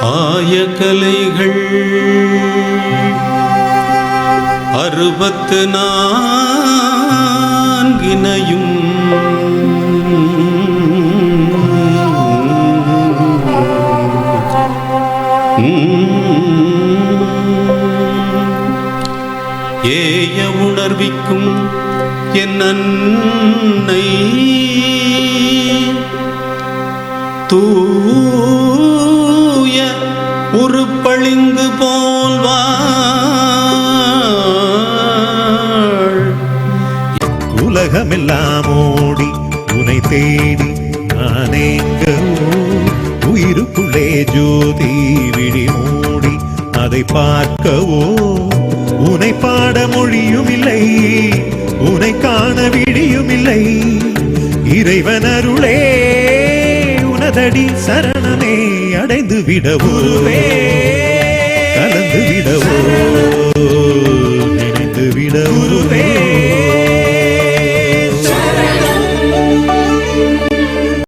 ஆயக்கலைகள் 64 ஏய உணர்விக்கும் என் அன்னை தூய உருப்பளிங்கு போல்வாள். உலகமெல்லாம் ஓடி உனை தேடி நானேங்கவோ உயிருக்குள்ளே ஜோதி விழி மூடி அதை பார்க்கவோ உனை பாட மொழியும் இல்லை உனை காண விடியும் இல்லை. இறைவன் அருளே உனதடி சரணமே அடைந்து விடவோவே கலந்து விடவோ நினைந்து விடவோவே